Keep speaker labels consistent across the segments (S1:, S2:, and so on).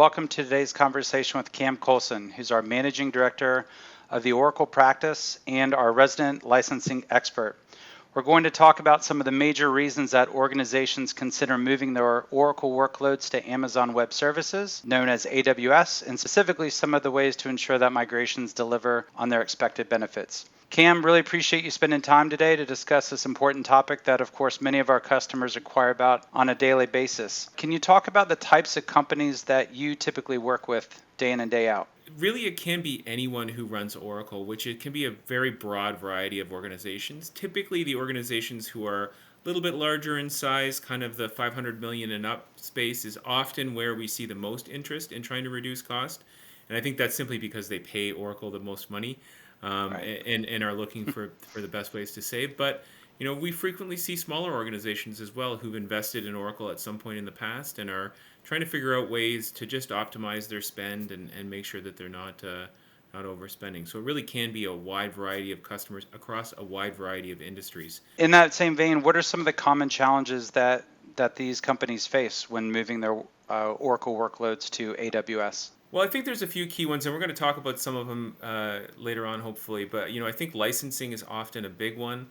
S1: welcome to today's conversation with Cam Coulson, who's our Managing Director of the Oracle practice and our resident licensing expert. We're going to talk about some of the major reasons that organizations consider moving their Oracle workloads to Amazon Web Services, known as AWS, and specifically some of the ways to ensure that migrations deliver on their expected benefits. Cam, really appreciate you spending time today to discuss this important topic that, of course, many of our customers inquire about on a daily basis. Can you talk about the types of companies that you typically work with day in and day out?
S2: Really, it can be anyone who runs Oracle, which it can be a very broad variety of organizations. Typically, the organizations who are a little bit larger in size, kind of the 500 million and up space, is often where we see the most interest in trying to reduce cost. And I think that's simply because they pay Oracle the most money,
S1: Right.
S2: and are looking for the best ways to save. But we frequently see smaller organizations as well who've invested in Oracle at some point in the past and are trying to figure out ways to just optimize their spend and make sure that they're not overspending. So it really can be a wide variety of customers across a wide variety of industries.
S1: In that same vein, what are some of the common challenges that these companies face when moving their Oracle workloads to AWS?
S2: Well, I think there's a few key ones, and we're going to talk about some of them later on, hopefully. But I think licensing is often a big one.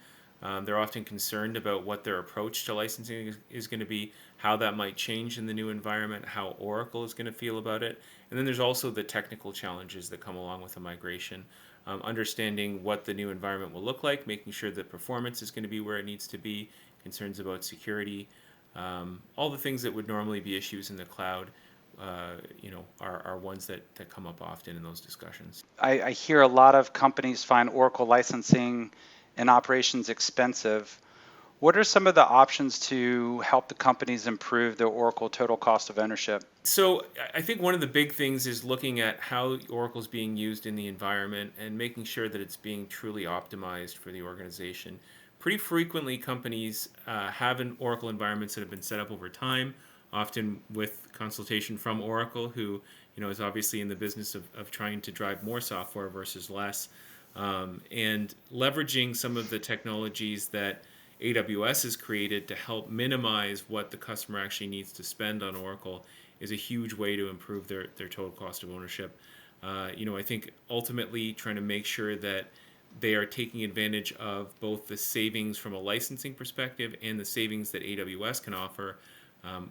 S2: They're often concerned about what their approach to licensing is going to be, how that might change in the new environment, how Oracle is going to feel about it. And then there's also the technical challenges that come along with a migration, understanding what the new environment will look like, making sure that performance is going to be where it needs to be, concerns about security, all the things that would normally be issues in the cloud. Are ones that come up often in those discussions.
S1: I hear a lot of companies find Oracle licensing and operations expensive. What are some of the options to help the companies improve their Oracle total cost of ownership?
S2: So I think one of the big things is looking at how Oracle is being used in the environment and making sure that it's being truly optimized for the organization. Pretty frequently, companies have Oracle environments that have been set up over time, often with consultation from Oracle, who is obviously in the business of trying to drive more software versus less, and leveraging some of the technologies that AWS has created to help minimize what the customer actually needs to spend on Oracle is a huge way to improve their total cost of ownership. I think ultimately trying to make sure that they are taking advantage of both the savings from a licensing perspective and the savings that AWS can offer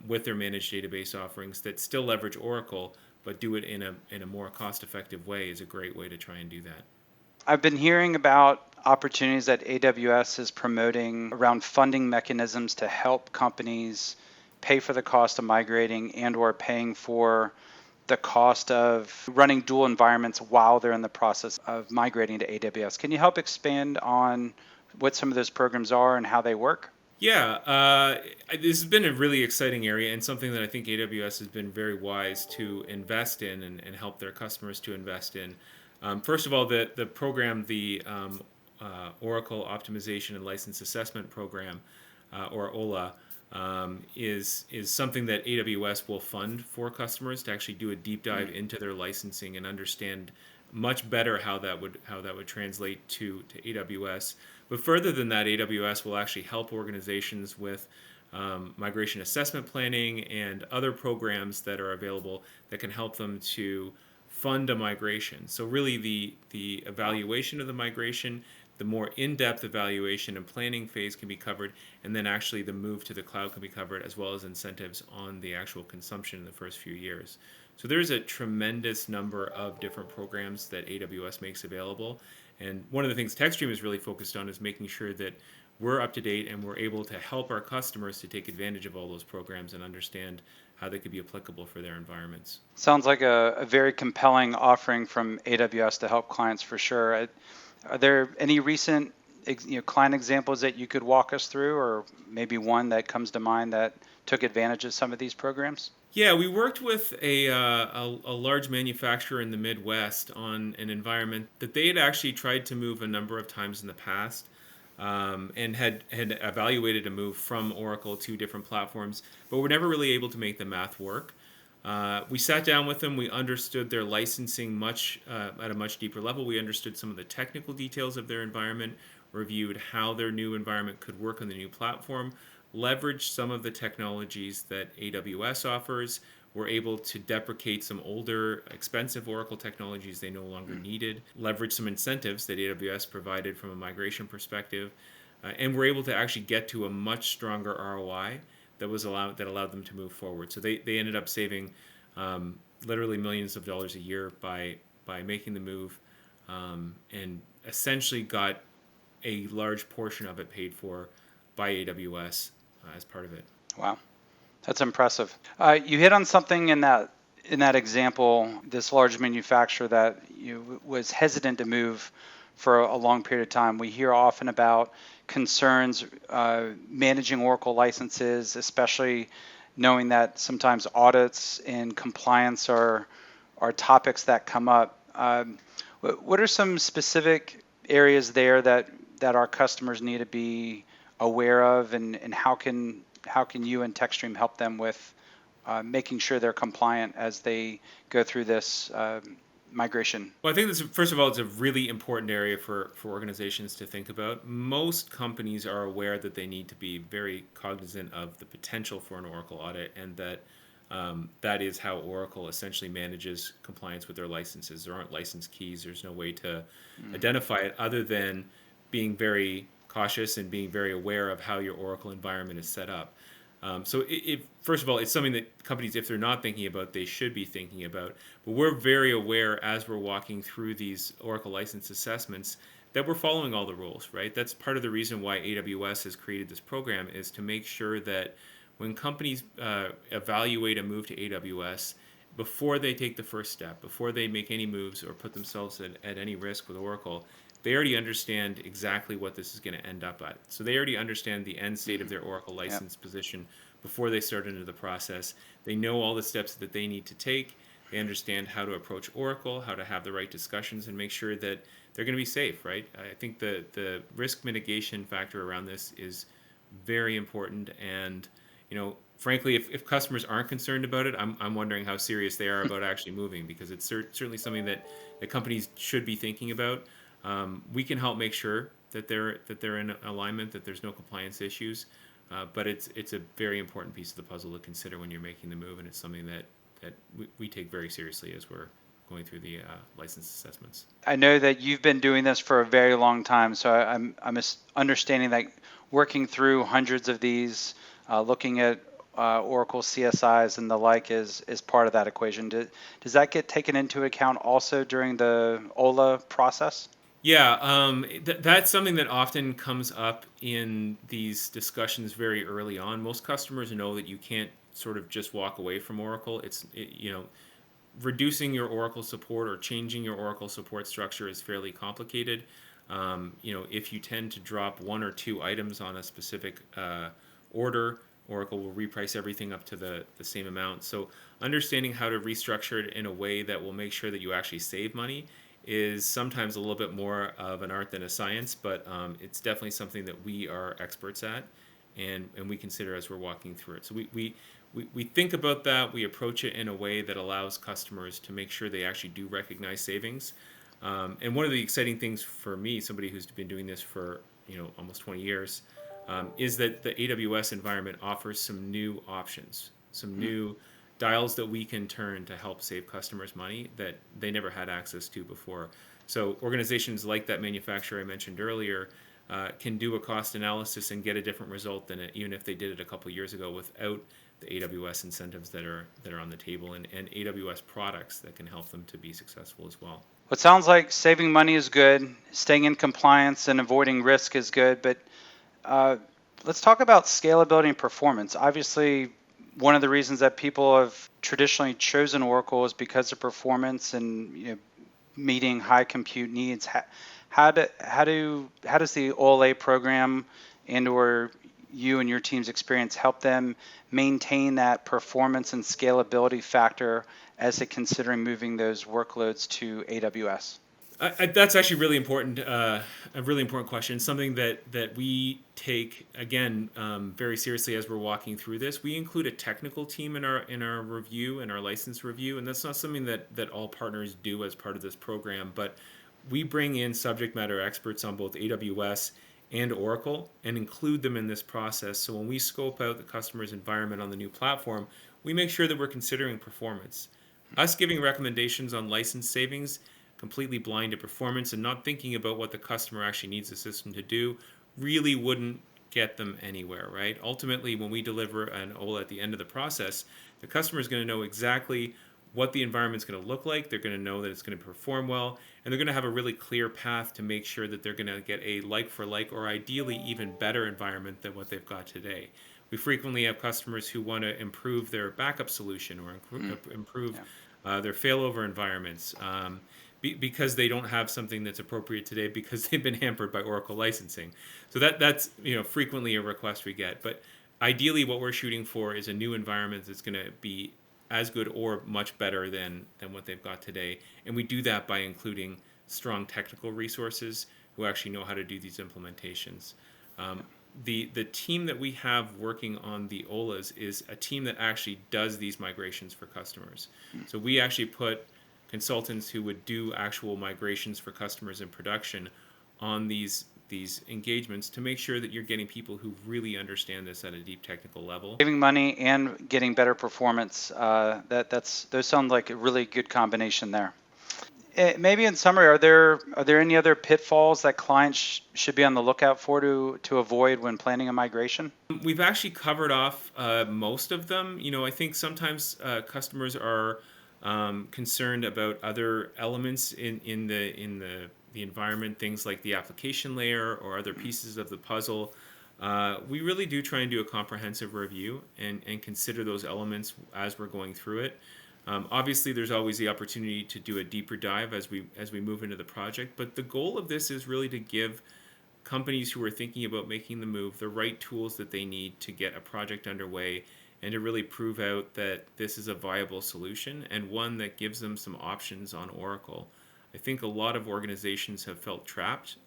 S2: with their managed database offerings that still leverage Oracle, but do it in a more cost-effective way is a great way to try and do that.
S1: I've been hearing about opportunities that AWS is promoting around funding mechanisms to help companies pay for the cost of migrating and or paying for the cost of running dual environments while they're in the process of migrating to AWS. Can you help expand on what some of those programs are and how they work?
S2: Yeah, this has been a really exciting area and something that I think AWS has been very wise to invest in and help their customers to invest in. First of all, the program, the Oracle Optimization and License Assessment Program, or OLA, is something that AWS will fund for customers to actually do a deep dive into their licensing and understand much better how that would translate to AWS. But further than that, AWS will actually help organizations with migration assessment planning and other programs that are available that can help them to fund a migration. So really the evaluation of the migration, the more in-depth evaluation and planning phase can be covered, and then actually the move to the cloud can be covered, as well as incentives on the actual consumption in the first few years. So there's a tremendous number of different programs that AWS makes available. And one of the things TekStream is really focused on is making sure that we're up to date and we're able to help our customers to take advantage of all those programs and understand how they could be applicable for their environments.
S1: Sounds like a very compelling offering from AWS to help clients for sure. Are there any recent client examples that you could walk us through, or maybe one that comes to mind that took advantage of some of these programs?
S2: Yeah, we worked with a large manufacturer in the Midwest on an environment that they had actually tried to move a number of times in the past, and had evaluated a move from Oracle to different platforms, but were never really able to make the math work. We sat down with them. We understood their licensing at a much deeper level. We understood some of the technical details of their environment, reviewed how their new environment could work on the new platform, leveraged some of the technologies that AWS offers, were able to deprecate some older, expensive Oracle technologies they no longer needed, leverage some incentives that AWS provided from a migration perspective, and were able to actually get to a much stronger ROI that allowed them to move forward. So they ended up saving literally millions of dollars a year by making the move, and essentially got a large portion of it paid for by AWS as part of it.
S1: Wow, that's impressive. You hit on something in that example, this large manufacturer that was hesitant to move for a long period of time. We hear often about concerns managing Oracle licenses, especially knowing that sometimes audits and compliance are topics that come up. What are some specific areas there that our customers need to be aware of, and how can you and TekStream help them with making sure they're compliant as they go through this migration?
S2: Well, I think this, first of all, it's a really important area for organizations to think about. Most companies are aware that they need to be very cognizant of the potential for an Oracle audit, and that that is how Oracle essentially manages compliance with their licenses. There aren't license keys. There's no way to identify it other than being very cautious and being very aware of how your Oracle environment is set up. So first of all, it's something that companies, if they're not thinking about, they should be thinking about. But we're very aware as we're walking through these Oracle license assessments that we're following all the rules, right? That's part of the reason why AWS has created this program, is to make sure that when companies evaluate a move to AWS, before they take the first step, before they make any moves or put themselves at any risk with Oracle, they already understand exactly what this is going to end up at. So they already understand the end state of their Oracle license position before they start into the process. They know all the steps that they need to take. They understand how to approach Oracle, how to have the right discussions, and make sure that they're going to be safe, right? I think the risk mitigation factor around this is very important. And, frankly, if customers aren't concerned about it, I'm wondering how serious they are about actually moving, because it's certainly something that companies should be thinking about. We can help make sure that they're in alignment, that there's no compliance issues, but it's a very important piece of the puzzle to consider when you're making the move, and it's something that we take very seriously as we're going through the license assessments.
S1: I know that you've been doing this for a very long time, so I'm understanding that working through hundreds of these, looking at Oracle CSIs and the like is part of that equation. Does that get taken into account also during the OLA process?
S2: Yeah, that's something that often comes up in these discussions very early on. Most customers know that you can't sort of just walk away from Oracle. Reducing your Oracle support or changing your Oracle support structure is fairly complicated. If you tend to drop one or two items on a specific order, Oracle will reprice everything up to the same amount. So understanding how to restructure it in a way that will make sure that you actually save money is sometimes a little bit more of an art than a science, but it's definitely something that we are experts at, and we consider as we're walking through it. So we think about that. We approach it in a way that allows customers to make sure they actually do recognize savings. And one of the exciting things for me, somebody who's been doing this for almost 20 years, is that the AWS environment offers some new options, some new dials that we can turn to help save customers money that they never had access to before. So organizations like that manufacturer I mentioned earlier can do a cost analysis and get a different result than even if they did it a couple years ago without the AWS incentives that are on the table, and AWS products that can help them to be successful as well.
S1: Well, it sounds like saving money is good, staying in compliance and avoiding risk is good, but let's talk about scalability and performance. Obviously, one of the reasons that people have traditionally chosen Oracle is because of performance and meeting high compute needs. How does the OLA program and/or you and your team's experience help them maintain that performance and scalability factor as they're considering moving those workloads to AWS?
S2: That's actually really important. A really important question. Something that we take again very seriously as we're walking through this. We include a technical team in our review, in our license review, and that's not something that all partners do as part of this program. But we bring in subject matter experts on both AWS and Oracle and include them in this process. So when we scope out the customer's environment on the new platform, we make sure that we're considering performance. Us giving recommendations on license savings, completely blind to performance and not thinking about what the customer actually needs the system to do, really wouldn't get them anywhere, right? Ultimately, when we deliver an OLA at the end of the process, the customer is going to know exactly what the environment's going to look like. They're going to know that it's going to perform well, and they're going to have a really clear path to make sure that they're going to get a like for like, or ideally even better environment than what they've got today. We frequently have customers who want to improve their backup solution or improve their failover environments, because they don't have something that's appropriate today because they've been hampered by Oracle licensing. So that's frequently a request we get. But ideally, what we're shooting for is a new environment that's going to be as good or much better than what they've got today. And we do that by including strong technical resources who actually know how to do these implementations. The team that we have working on the OLAs is a team that actually does these migrations for customers. So we actually put consultants who would do actual migrations for customers in production on these engagements to make sure that you're getting people who really understand this at a deep technical level.
S1: Saving money and getting better performance, those sound like a really good combination there. Maybe in summary, are there any other pitfalls that clients should be on the lookout for to avoid when planning a migration?
S2: We've actually covered off most of them. I think sometimes customers are concerned about other elements in the environment, things like the application layer or other pieces of the puzzle. We really do try and do a comprehensive review and consider those elements as we're going through it. Obviously, there's always the opportunity to do a deeper dive as we move into the project, but the goal of this is really to give companies who are thinking about making the move the right tools that they need to get a project underway and to really prove out that this is a viable solution and one that gives them some options on Oracle. I think a lot of organizations have felt trapped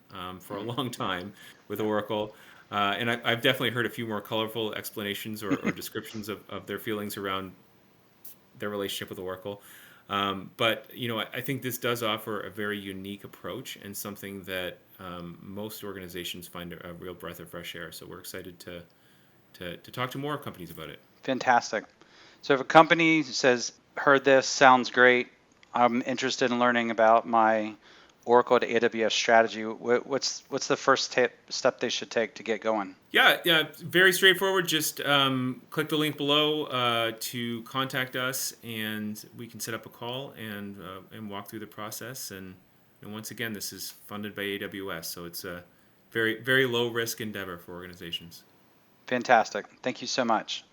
S2: for a long time with Oracle. And I've definitely heard a few more colorful explanations or descriptions of their feelings around their relationship with Oracle. But I think this does offer a very unique approach and something that most organizations find a real breath of fresh air. So we're excited to talk to more companies about it.
S1: Fantastic. So if a company says, heard this, sounds great, I'm interested in learning about my Oracle to AWS strategy, what's the first step they should take to get going?
S2: Yeah, very straightforward. Just click the link below to contact us, and we can set up a call and walk through the process. And once again, this is funded by AWS, so it's a very, very low risk endeavor for organizations.
S1: Fantastic. Thank you so much.